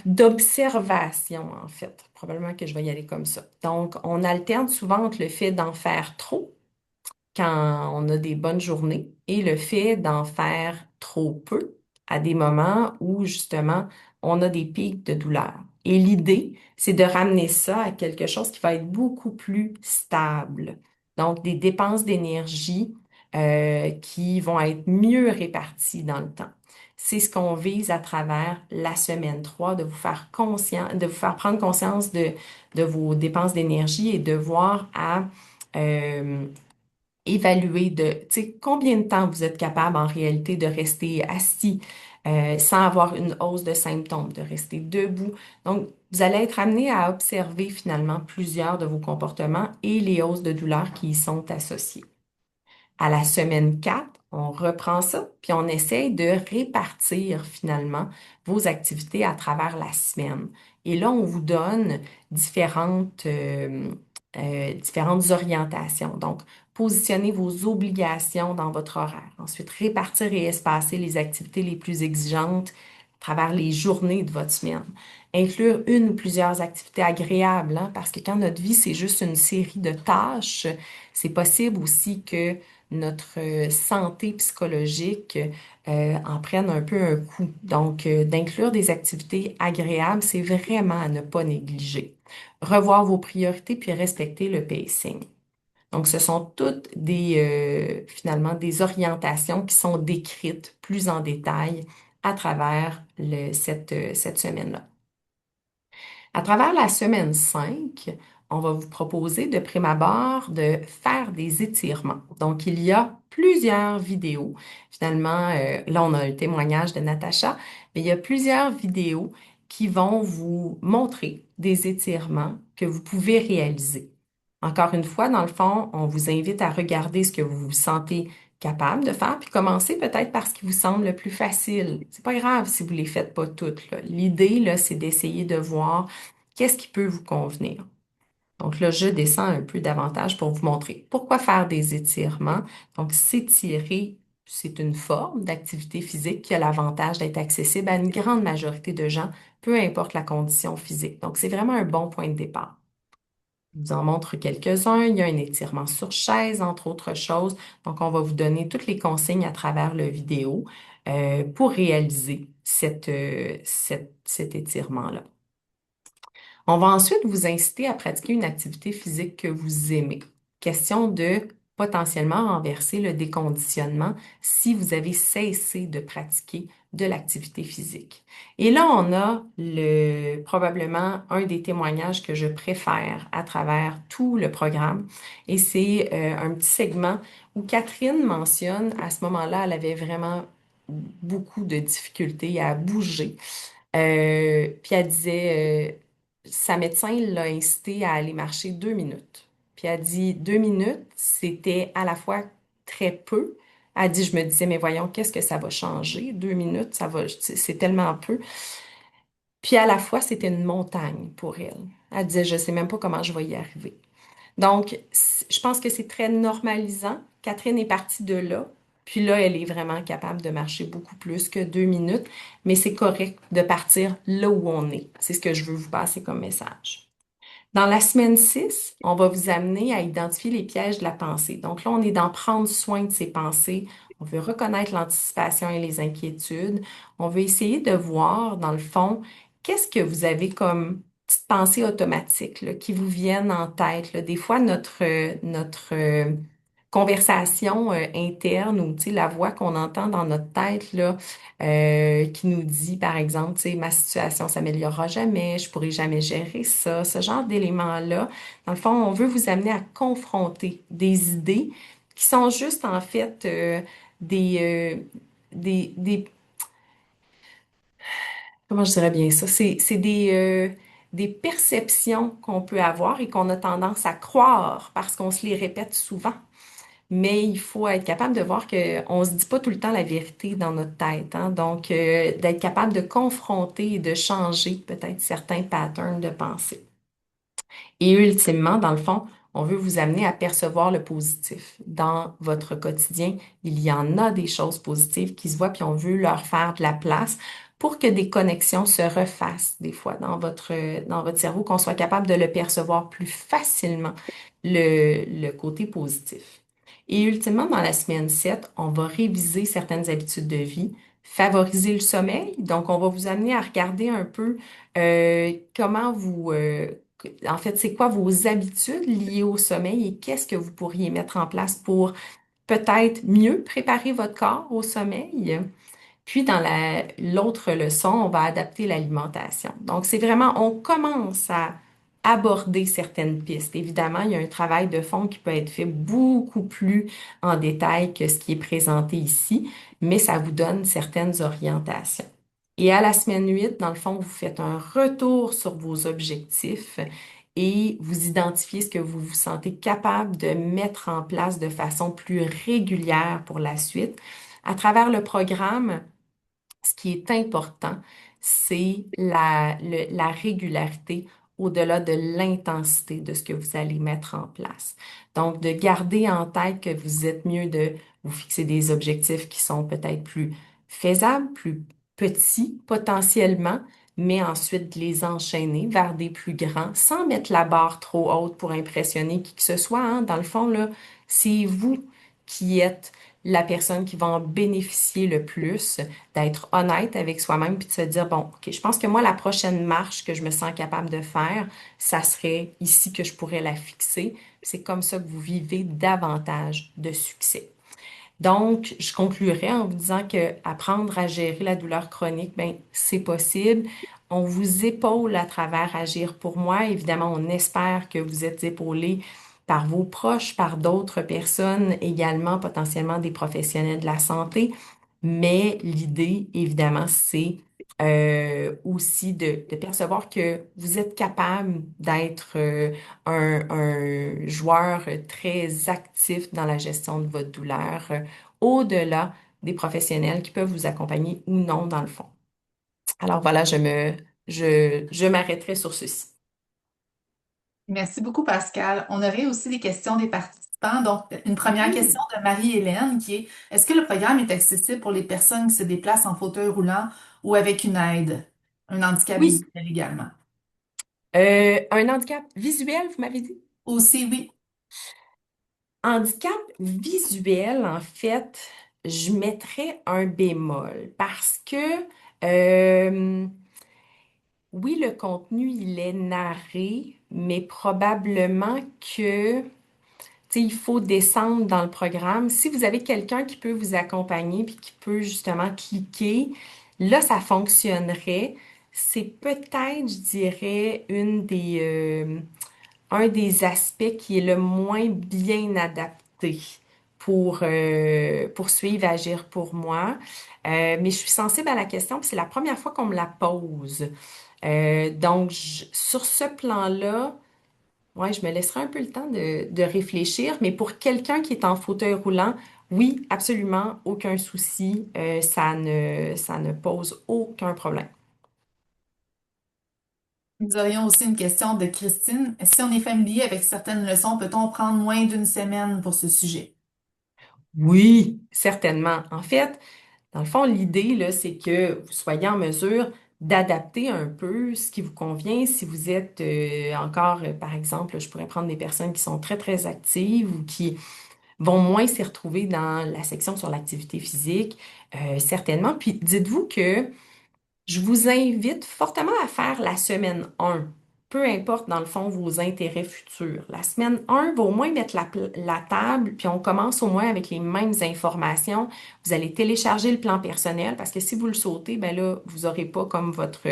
d'observation, en fait. Probablement que je vais y aller comme ça. Donc, on alterne souvent entre le fait d'en faire trop quand on a des bonnes journées et le fait d'en faire trop peu à des moments où justement on a des pics de douleur. Et l'idée, c'est de ramener ça à quelque chose qui va être beaucoup plus stable. Donc, des dépenses d'énergie qui vont être mieux réparties dans le temps. C'est ce qu'on vise à travers la semaine 3, de vous faire de vous faire prendre conscience de vos dépenses d'énergie et de voir à euh, évaluer tu sais, combien de temps vous êtes capable en réalité de rester assis sans avoir une hausse de symptômes, de rester debout. Donc, vous allez être amené à observer finalement plusieurs de vos comportements et les hausses de douleur qui y sont associées. À la semaine 4, on reprend ça, puis on essaye de répartir finalement vos activités à travers la semaine. Et là, on vous donne différentes orientations. Donc, positionnez vos obligations dans votre horaire. Ensuite, répartir et espacer les activités les plus exigeantes à travers les journées de votre semaine. Inclure une ou plusieurs activités agréables, hein, parce que quand notre vie, c'est juste une série de tâches, c'est possible aussi que notre santé psychologique en prenne un peu un coup. Donc, d'inclure des activités agréables, c'est vraiment à ne pas négliger. Revoir vos priorités puis respecter le pacing. Donc, ce sont toutes finalement, des orientations qui sont décrites plus en détail à travers cette semaine-là. À travers la semaine 5, on va vous proposer de prime abord de faire des étirements. Donc, il y a plusieurs vidéos. Finalement, là, on a un témoignage de Natacha, mais il y a plusieurs vidéos qui vont vous montrer des étirements que vous pouvez réaliser. Encore une fois, dans le fond, on vous invite à regarder ce que vous vous sentez capable de faire, puis commencer peut-être par ce qui vous semble le plus facile. C'est pas grave si vous les faites pas toutes, là. L'idée, là, c'est d'essayer de voir qu'est-ce qui peut vous convenir. Donc là, je descends un peu davantage pour vous montrer pourquoi faire des étirements. Donc, s'étirer, c'est une forme d'activité physique qui a l'avantage d'être accessible à une grande majorité de gens, peu importe la condition physique. Donc, c'est vraiment un bon point de départ. Je vous en montre quelques-uns. Il y a un étirement sur chaise, entre autres choses. Donc, on va vous donner toutes les consignes à travers le vidéo pour réaliser cet étirement-là. On va ensuite vous inciter à pratiquer une activité physique que vous aimez. Question de potentiellement renverser le déconditionnement si vous avez cessé de pratiquer de l'activité physique. Et là, on a probablement un des témoignages que je préfère à travers tout le programme. Et c'est un petit segment où Catherine mentionne, à ce moment-là, elle avait vraiment beaucoup de difficultés à bouger. Puis elle disait, sa médecin l'a incité à aller marcher 2 minutes. Puis elle dit 2 minutes, c'était à la fois très peu. Elle dit, je me disais, mais voyons, qu'est-ce que ça va changer? 2 minutes, ça va, c'est tellement peu. Puis à la fois, c'était une montagne pour elle. Elle disait, je sais même pas comment je vais y arriver. Donc, je pense que c'est très normalisant. Catherine est partie de là. Puis là, elle est vraiment capable de marcher beaucoup plus que 2 minutes, mais c'est correct de partir là où on est. C'est ce que je veux vous passer comme message. Dans la semaine 6, on va vous amener à identifier les pièges de la pensée. Donc là, on est dans prendre soin de ses pensées. On veut reconnaître l'anticipation et les inquiétudes. On veut essayer de voir, dans le fond, qu'est-ce que vous avez comme petites pensées automatiques là, qui vous viennent en tête, là. Des fois, notre conversation interne ou tu sais, la voix qu'on entend dans notre tête là, qui nous dit, par exemple, tu sais, ma situation s'améliorera jamais, je pourrai jamais gérer ça, ce genre d'éléments-là. Dans le fond, on veut vous amener à confronter des idées qui sont juste en fait des, des, comment je dirais bien ça? C'est des perceptions qu'on peut avoir et qu'on a tendance à croire parce qu'on se les répète souvent. mais il faut être capable de voir qu'on ne se dit pas tout le temps la vérité dans notre tête, hein. Donc, d'être capable de confronter et de changer peut-être certains patterns de pensée. Et ultimement, dans le fond, on veut vous amener à percevoir le positif. Dans votre quotidien, il y en a des choses positives qui se voient, puis on veut leur faire de la place pour que des connexions se refassent des fois dans votre cerveau, qu'on soit capable de le percevoir plus facilement, le côté positif. Et ultimement, dans la semaine 7, on va réviser certaines habitudes de vie, favoriser le sommeil. Donc, on va vous amener à regarder un peu comment en fait, c'est quoi vos habitudes liées au sommeil et qu'est-ce que vous pourriez mettre en place pour peut-être mieux préparer votre corps au sommeil? Puis dans l'autre leçon, on va adapter l'alimentation. Donc c'est vraiment, on commence à aborder certaines pistes. Évidemment, il y a un travail de fond qui peut être fait beaucoup plus en détail que ce qui est présenté ici, mais ça vous donne certaines orientations. Et à la semaine 8, dans le fond, vous faites un retour sur vos objectifs et vous identifiez ce que vous vous sentez capable de mettre en place de façon plus régulière pour la suite. À travers le programme, ce qui est important, c'est la régularité au-delà de l'intensité de ce que vous allez mettre en place. Donc, de garder en tête que vous êtes mieux de vous fixer des objectifs qui sont peut-être plus faisables, plus petits potentiellement, mais ensuite de les enchaîner vers des plus grands sans mettre la barre trop haute pour impressionner qui que ce soit, hein. Dans le fond, là, c'est vous qui êtes la personne qui va en bénéficier le plus, d'être honnête avec soi-même puis de se dire, bon, OK, je pense que moi, la prochaine marche que je me sens capable de faire, ça serait ici que je pourrais la fixer. C'est comme ça que vous vivez davantage de succès. Donc, je conclurai en vous disant que apprendre à gérer la douleur chronique, ben, c'est possible. On vous épaule à travers Agir pour moi. Évidemment, on espère que vous êtes épaulé par vos proches, par d'autres personnes, également potentiellement des professionnels de la santé. Mais l'idée, évidemment, c'est aussi de percevoir que vous êtes capable d'être un joueur très actif dans la gestion de votre douleur, au-delà des professionnels qui peuvent vous accompagner ou non dans le fond. Alors voilà, je m'arrêterai sur ceci. Merci beaucoup, Pascal. On aurait aussi des questions des participants. Donc, une première question Oui. de Marie-Hélène qui est, est-ce que le programme est accessible pour les personnes qui se déplacent en fauteuil roulant ou avec une aide, un handicap Oui. visuel également? Un handicap visuel, vous m'avez dit? Aussi, oui. Handicap visuel, en fait, je mettrais un bémol parce que euh, oui, le contenu, il est narré, mais probablement que tu sais, il faut descendre dans le programme. Si vous avez quelqu'un qui peut vous accompagner puis qui peut justement cliquer, là, ça fonctionnerait. C'est peut-être, je dirais, un des aspects qui est le moins bien adapté pour suivre Agir pour moi. Mais je suis sensible à la question, puis c'est la première fois qu'on me la pose. Donc, sur ce plan-là, ouais, je me laisserai un peu le temps de réfléchir, mais pour quelqu'un qui est en fauteuil roulant, oui, absolument, aucun souci, ça ne pose aucun problème. Nous aurions aussi une question de Christine. Si on est familier avec certaines leçons, peut-on prendre moins d'une semaine pour ce sujet? Oui, certainement. En fait, dans le fond, l'idée, là, c'est que vous soyez en mesure d'adapter un peu ce qui vous convient. Si vous êtes encore, par exemple, je pourrais prendre des personnes qui sont très, très actives ou qui vont moins s'y retrouver dans la section sur l'activité physique, certainement. Puis dites-vous que je vous invite fortement à faire la semaine 1, peu importe dans le fond vos intérêts futurs. La semaine 1 va au moins mettre la table, puis on commence au moins avec les mêmes informations. Vous allez télécharger le plan personnel parce que si vous le sautez, ben là, vous n'aurez pas comme votre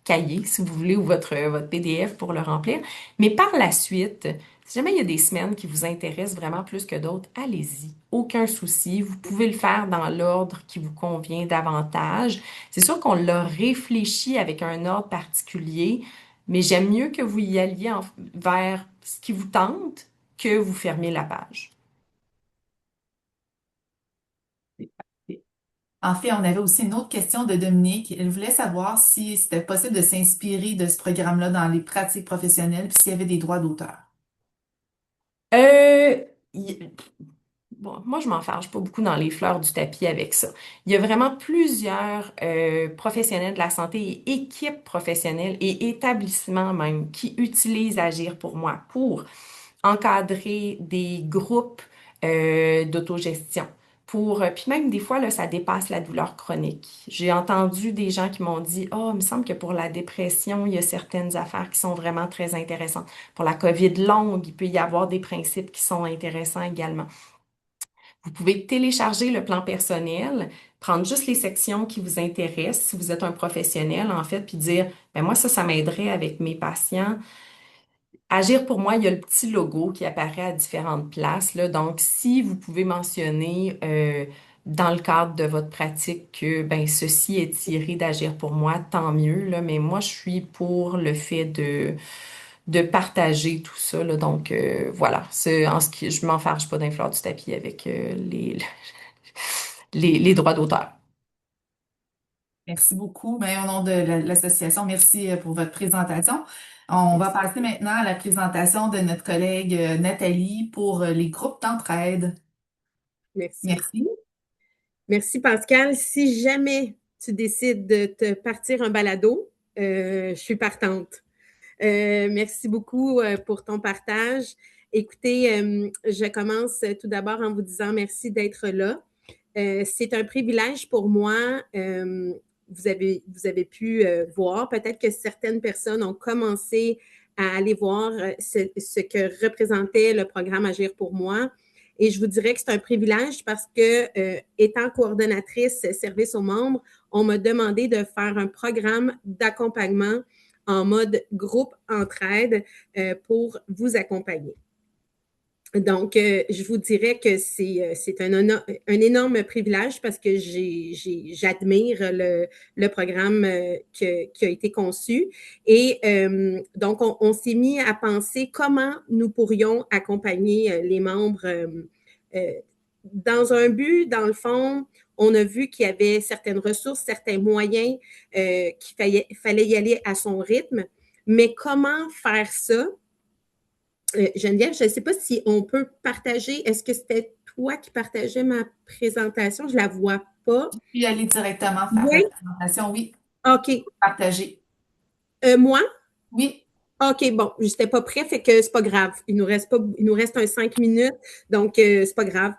cahier, si vous voulez, ou votre PDF pour le remplir. Mais par la suite, si jamais il y a des semaines qui vous intéressent vraiment plus que d'autres, allez-y. Aucun souci. Vous pouvez le faire dans l'ordre qui vous convient davantage. C'est sûr qu'on l'a réfléchi avec un ordre particulier, mais j'aime mieux que vous y alliez vers ce qui vous tente que vous fermiez la page. En fait, on avait aussi une autre question de Dominique. Elle voulait savoir si c'était possible de s'inspirer de ce programme-là dans les pratiques professionnelles, puis s'il y avait des droits d'auteur. Euh, y- Bon, moi, je m'en fâche pas beaucoup dans les fleurs du tapis avec ça. Il y a vraiment plusieurs professionnels de la santé et équipes professionnelles et établissements même qui utilisent Agir pour moi pour encadrer des groupes d'autogestion. Puis même des fois, là, ça dépasse la douleur chronique. J'ai entendu des gens qui m'ont dit, oh, il me semble que pour la dépression, il y a certaines affaires qui sont vraiment très intéressantes. Pour la COVID longue, il peut y avoir des principes qui sont intéressants également. Vous pouvez télécharger le plan personnel, prendre juste les sections qui vous intéressent si vous êtes un professionnel, en fait, puis dire, ben moi, ça m'aiderait avec mes patients. Agir pour moi, il y a le petit logo qui apparaît à différentes places, là. Donc, si vous pouvez mentionner dans le cadre de votre pratique que ben, ceci est tiré d'Agir pour moi, tant mieux, là. Mais moi, je suis pour le fait de partager tout ça, là. Donc, voilà. Je m'en fâche pas d'un fleur du tapis avec les droits d'auteur. Merci beaucoup. Ben, au nom de l'association, merci pour votre présentation. On va Merci. passer maintenant à la présentation de notre collègue Nathalie pour les groupes d'entraide. Merci Merci. beaucoup. Merci Pascal. Si jamais tu décides de te partir un balado, je suis partante. Merci beaucoup pour ton partage. Écoutez, je commence tout d'abord en vous disant merci d'être là. C'est un privilège pour moi. Vous avez pu voir, peut-être que certaines personnes ont commencé à aller voir ce que représentait le programme Agir pour moi. Et je vous dirais que c'est un privilège parce que, étant coordonnatrice service aux membres, on m'a demandé de faire un programme d'accompagnement en mode groupe entraide pour vous accompagner. Donc, je vous dirais que c'est un énorme privilège parce que j'admire le programme qui a été conçu. Et donc, on s'est mis à penser comment nous pourrions accompagner les membres euh, dans un but, dans le fond, on a vu qu'il y avait certaines ressources, certains moyens, fallait y aller à son rythme. Mais comment faire ça? Geneviève, je ne sais pas si on peut partager. Est-ce que c'était toi qui partageais ma présentation? Je ne la vois pas. Puis aller directement faire Oui, la présentation. Oui, OK. partager. Moi? Oui. OK, bon, je n'étais pas prêt, fait que c'est pas grave. Il nous reste un 5 minutes, donc c'est pas grave.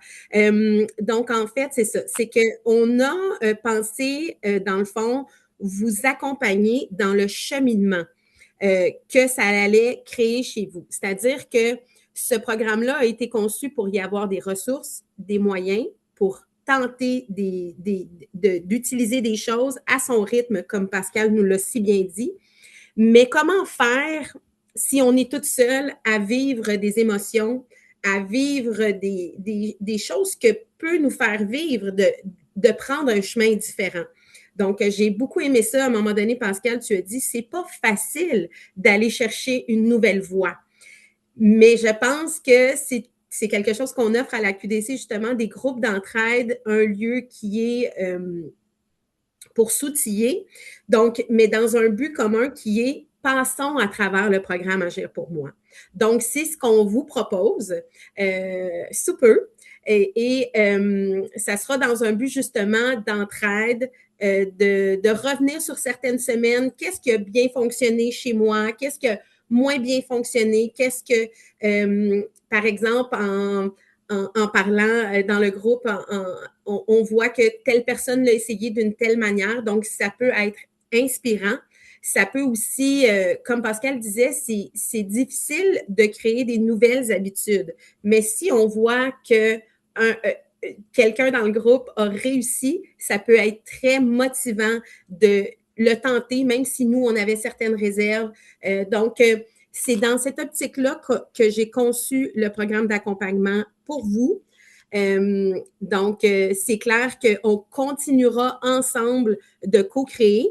Donc, en fait, c'est ça. C'est qu'on a pensé, dans le fond, vous accompagner dans le cheminement que ça allait créer chez vous. C'est-à-dire que ce programme-là a été conçu pour y avoir des ressources, des moyens, pour tenter d'utiliser des choses à son rythme, comme Pascal nous l'a si bien dit. Mais comment faire si on est toute seule à vivre des émotions, à vivre des choses que peut nous faire vivre, de prendre un chemin différent? Donc, j'ai beaucoup aimé ça. À un moment donné, Pascal, tu as dit, c'est pas facile d'aller chercher une nouvelle voie. Mais je pense que c'est quelque chose qu'on offre à la QDC, justement, des groupes d'entraide, un lieu qui est pour s'outiller, donc, mais dans un but commun qui est passons à travers le programme Agir pour moi. Donc, c'est ce qu'on vous propose sous peu. Ça sera dans un but justement d'entraide, de revenir sur certaines semaines. Qu'est-ce qui a bien fonctionné chez moi? Qu'est-ce qui a moins bien fonctionné? Qu'est-ce que, par exemple, en parlant dans le groupe, on voit que telle personne l'a essayé d'une telle manière, donc ça peut être inspirant. Ça peut aussi, comme Pascal disait, c'est difficile de créer des nouvelles habitudes. Mais si on voit que quelqu'un dans le groupe a réussi, ça peut être très motivant de le tenter, même si nous, on avait certaines réserves. Donc, c'est dans cette optique-là que j'ai conçu le programme d'accompagnement pour vous. Donc, c'est clair qu'on continuera ensemble de co-créer.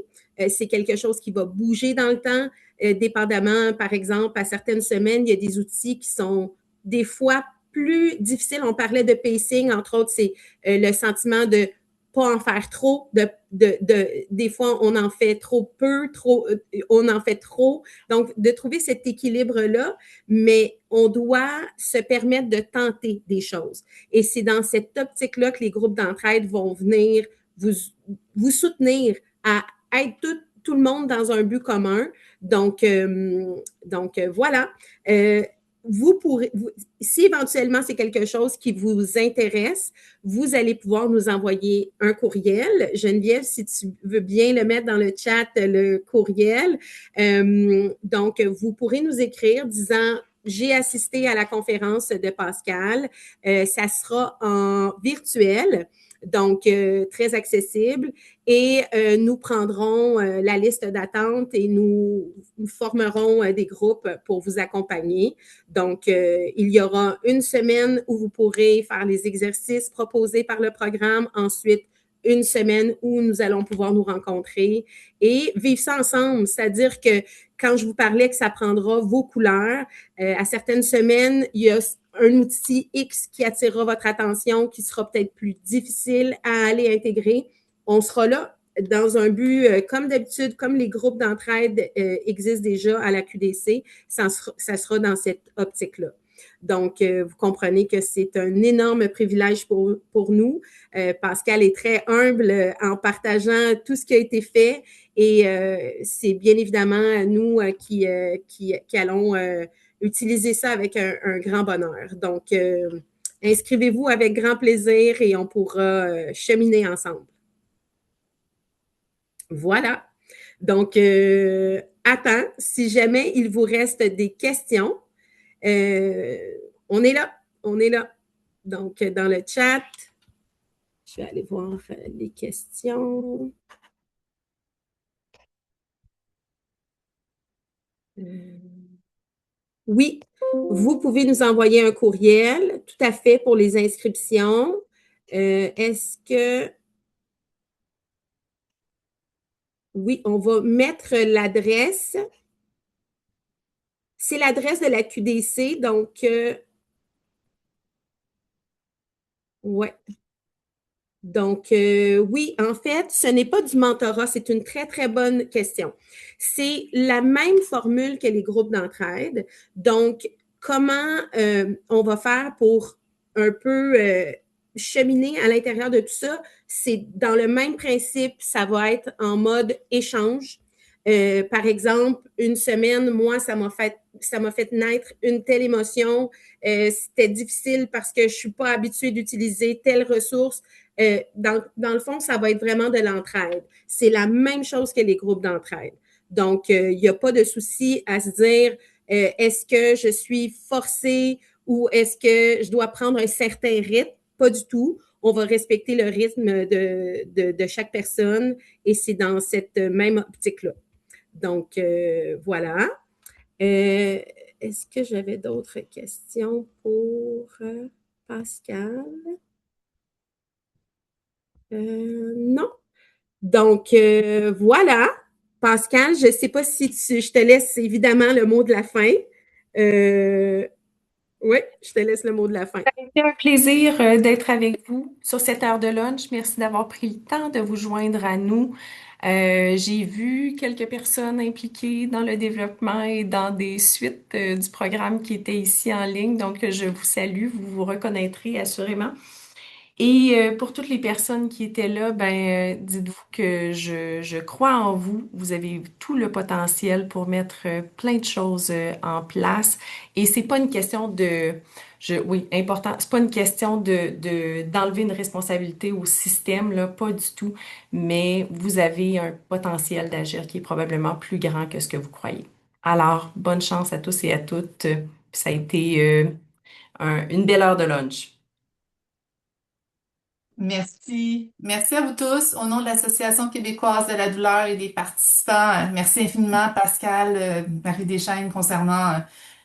C'est quelque chose qui va bouger dans le temps, dépendamment, par exemple, à certaines semaines, il y a des outils qui sont des fois plus difficiles. On parlait de pacing, entre autres, c'est le sentiment de pas en faire trop. Des fois, on en fait trop peu, on en fait trop. Donc, de trouver cet équilibre-là, mais on doit se permettre de tenter des choses. Et c'est dans cette optique-là que les groupes d'entraide vont venir vous, vous soutenir à être tout le monde dans un but commun. Donc, voilà. Vous pourrez, si éventuellement c'est quelque chose qui vous intéresse, vous allez pouvoir nous envoyer un courriel. Geneviève, si tu veux bien le mettre dans le chat, le courriel. Donc, vous pourrez nous écrire disant j'ai assisté à la conférence de Pascal. Ça sera en virtuel, donc très accessible. Et nous prendrons la liste d'attente et nous formerons des groupes pour vous accompagner. Donc, il y aura une semaine où vous pourrez faire les exercices proposés par le programme. Ensuite, une semaine où nous allons pouvoir nous rencontrer et vivre ça ensemble. C'est-à-dire que quand je vous parlais que ça prendra vos couleurs, à certaines semaines, il y a un outil X qui attirera votre attention, qui sera peut-être plus difficile à aller intégrer. On sera là dans un but, comme d'habitude, comme les groupes d'entraide existent déjà à la QDC, ça sera dans cette optique-là. Donc, vous comprenez que c'est un énorme privilège pour nous. Pascal est très humble en partageant tout ce qui a été fait et c'est bien évidemment nous qui allons utiliser ça avec un grand bonheur. Donc, inscrivez-vous avec grand plaisir et on pourra cheminer ensemble. Voilà. Donc, attends, si jamais il vous reste des questions, on est là. On est là. Donc, dans le chat, je vais aller voir les questions. Oui, vous pouvez nous envoyer un courriel, tout à fait, pour les inscriptions. Est-ce que... Oui, on va mettre l'adresse. C'est l'adresse de la QDC, donc... ouais. Donc, oui, en fait, ce n'est pas du mentorat, c'est une très, très bonne question. C'est la même formule que les groupes d'entraide. Donc, comment on va faire pour un peu cheminer à l'intérieur de tout ça? C'est dans le même principe, ça va être en mode échange. Par exemple, une semaine, moi, ça m'a fait naître une telle émotion. C'était difficile parce que je suis pas habituée d'utiliser telle ressource. Dans le fond, ça va être vraiment de l'entraide. C'est la même chose que les groupes d'entraide. Donc, il n'y a pas de souci à se dire est-ce que je suis forcée ou est-ce que je dois prendre un certain rythme? Pas du tout. On va respecter le rythme de chaque personne et c'est dans cette même optique-là. Donc, voilà. Est-ce que j'avais d'autres questions pour Pascal? Non. Donc, voilà. Pascal, je ne sais pas si je te laisse évidemment le mot de la fin. Oui, je te laisse le mot de la fin. C'était un plaisir d'être avec vous sur cette heure de lunch. Merci d'avoir pris le temps de vous joindre à nous. J'ai vu quelques personnes impliquées dans le développement et dans des suites du programme qui étaient ici en ligne. Donc, je vous salue. Vous vous reconnaîtrez assurément. Et pour toutes les personnes qui étaient là, dites-vous que je crois en vous. Vous avez tout le potentiel pour mettre plein de choses en place. Et c'est pas une question oui, important. C'est pas une question d'enlever une responsabilité au système, là, pas du tout. Mais vous avez un potentiel d'agir qui est probablement plus grand que ce que vous croyez. Alors, bonne chance à tous et à toutes. Ça a été une belle heure de lunch. Merci. Merci à vous tous. Au nom de l'Association québécoise de la douleur et des participants, merci infiniment, Pascal, Marie Deschaines, concernant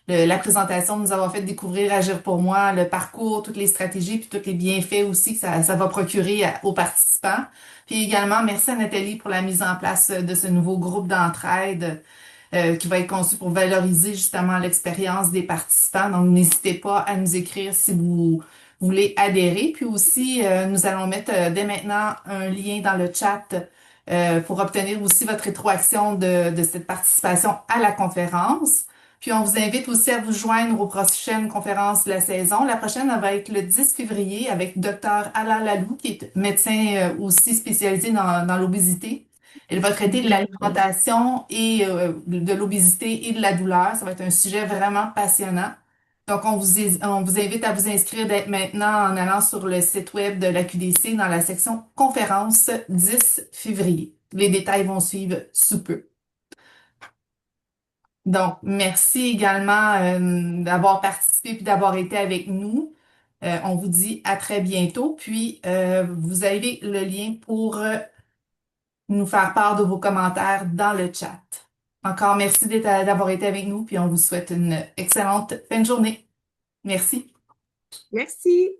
la présentation, de nous avoir fait découvrir Agir pour moi, le parcours, toutes les stratégies, puis tous les bienfaits aussi que ça va procurer aux participants. Puis également, merci à Nathalie pour la mise en place de ce nouveau groupe d'entraide qui va être conçu pour valoriser justement l'expérience des participants. Donc, n'hésitez pas à nous écrire si voulez adhérer. Puis aussi, nous allons mettre dès maintenant un lien dans le chat pour obtenir aussi votre rétroaction de cette participation à la conférence. Puis on vous invite aussi à vous joindre aux prochaines conférences de la saison. La prochaine elle va être le 10 février avec Dr. Ala Lalou, qui est médecin aussi spécialisé dans l'obésité. Elle va traiter de l'alimentation et de l'obésité et de la douleur. Ça va être un sujet vraiment passionnant. Donc, on vous invite à vous inscrire dès maintenant en allant sur le site web de la QDC dans la section conférence 10 février. Les détails vont suivre sous peu. Donc, merci également d'avoir participé puis d'avoir été avec nous. On vous dit à très bientôt. Puis, vous avez le lien pour nous faire part de vos commentaires dans le chat. Encore merci d'avoir été avec nous, puis on vous souhaite une excellente fin de journée. Merci. Merci.